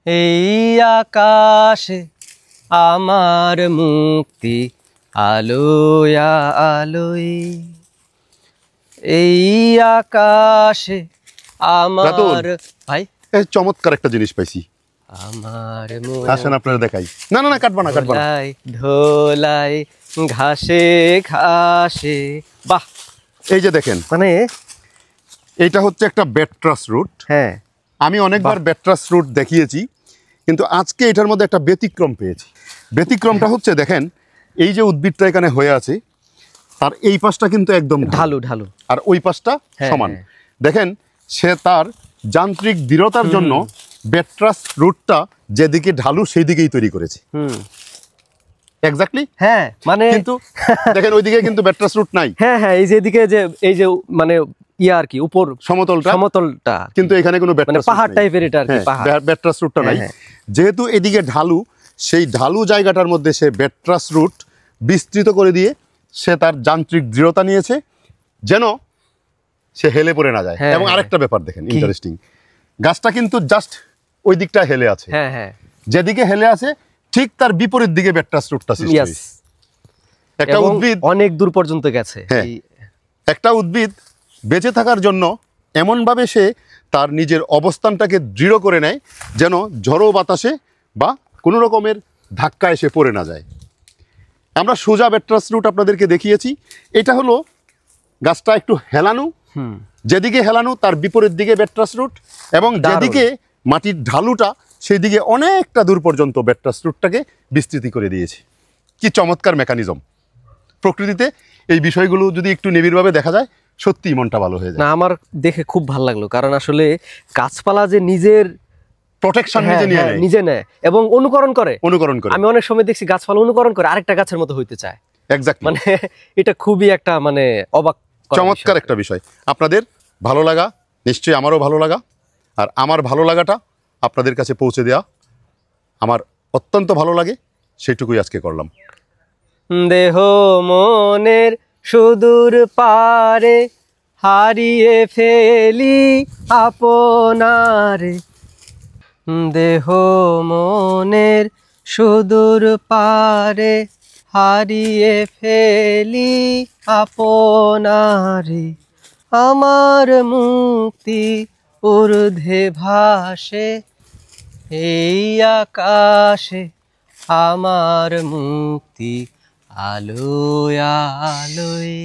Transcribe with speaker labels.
Speaker 1: এই আকাশে আমার মুক্তি আলোয় আলোয়, এই আকাশে আমার ভাই
Speaker 2: চমৎকার একটা জিনিস পাইছি
Speaker 1: আমার
Speaker 2: আসেন আপনারা দেখাই। না না না কাটবা না কাটবা না।
Speaker 1: ধোলাই ঘাসে ঘাসে, বাহ
Speaker 2: এই যে দেখেন
Speaker 1: মানে
Speaker 2: এইটা হচ্ছে একটা বেট্রাস রুট।
Speaker 1: হ্যাঁ
Speaker 2: আমি অনেকবার বেট্রাস রুট দেখিয়েছি, কিন্তু আজকে এটার মধ্যে একটা ব্যতিক্রম পেয়েছি। ব্যতিক্রমটা হচ্ছে দেখেন এই যে উদ্ভিদটা এখানে হয়ে আছে তার এই পাশটা কিন্তু একদম
Speaker 1: ঢালু ঢালু
Speaker 2: আর ওই পাশটা সমান। দেখেন সে তার যান্ত্রিক দৃঢ়তার জন্য বেট্রাস রুটটা যেদিকে ঢালু সেই দিকেই তৈরি করেছে। এক্স্যাক্টলি
Speaker 1: হ্যাঁ, মানে
Speaker 2: কিন্তু দেখেন ওইদিকে কিন্তু বেট্রাস রুট নাই।
Speaker 1: হ্যাঁ হ্যাঁ, এই যে এদিকে যে এই যে মানে ইয়া আর কি উপর সমতলটা,
Speaker 2: কিন্তু এখানে কোনো
Speaker 1: মানে পাহাড় টাইপের এটা আর কি, পাহাড়
Speaker 2: বেট্রাস রুটটা নাই। যেহেতু এদিকে ঢালু, সেই ঢালু জায়গাটার মধ্যে সে বেট্রাস রুট বিস্তৃত করে দিয়ে সে তার যান্ত্রিক দৃঢ়তা নিয়েছে যেন সে হেলে পড়ে না যায়। এবং আরেকটা ব্যাপার দেখেন ইন্টারেস্টিং, গাছটা কিন্তু জাস্ট ওই দিকটা হেলে আছে,
Speaker 1: হ্যাঁ হ্যাঁ,
Speaker 2: যেদিকে হেলে আছে ঠিক তার বিপরীত দিকে বেট্রাস রুটটা সৃষ্টি হয়েছে। একটা উদ্ভিদ
Speaker 1: অনেক দূর পর্যন্ত গেছে।
Speaker 2: একটা উদ্ভিদ বেঁচে থাকার জন্য এমনভাবে সে তার নিজের অবস্থানটাকে দৃঢ় করে নেয় যেন ঝড়ো বাতাসে বা কোনো রকমের ধাক্কা এসে পড়ে না যায়। আমরা সোজা বেট্রাস রুট আপনাদেরকে দেখিয়েছি। এটা হলো গাছটা একটু হেলানো, যেদিকে হেলানো তার বিপরীত দিকে বেট্রাস রুট, এবং যেদিকে মাটির ঢালুটা সেই দিকে অনেকটা দূর পর্যন্ত বেট্রাস রুটটাকে বিস্তৃতি করে দিয়েছে। কি চমৎকার মেকানিজম! প্রকৃতিতে এই বিষয়গুলো যদি একটু নিবিড়ভাবে দেখা যায় সত্যি মনটা ভালো হয়ে যায়।
Speaker 1: না, আমার দেখে খুব ভালো লাগলো, কারণ আসলে গাছপালা যে নিজের
Speaker 2: প্রোটেকশন নিজে নেয়
Speaker 1: এবং অনুকরণ করে।
Speaker 2: আমি
Speaker 1: অনেক সময় দেখছি গাছপালা অনুকরণ করে আরেকটা গাছের মতো হইতে চায়।
Speaker 2: এক্স্যাক্টলি,
Speaker 1: মানে এটা খুবই একটা মানে অবাক
Speaker 2: চমৎকার একটা বিষয়। আপনাদের ভালো লাগা নিশ্চয়ই আমারও ভালো লাগা, আর আমার ভালো লাগাটা আপনাদের কাছে পৌঁছে দেওয়া আমার অত্যন্ত ভালো লাগে, সেইটুকুই আজকে করলাম।
Speaker 1: দেহ মনের সুদূর পারে হারিয়ে ফেলি আপনারে, দেহ মনের সুদূর পারে হারিয়ে ফেলি আপনারে, আমার মুক্তি ঊর্ধ্বে ভাসে এই আকাশে, আমার মুক্তি আলোয় আলোয়।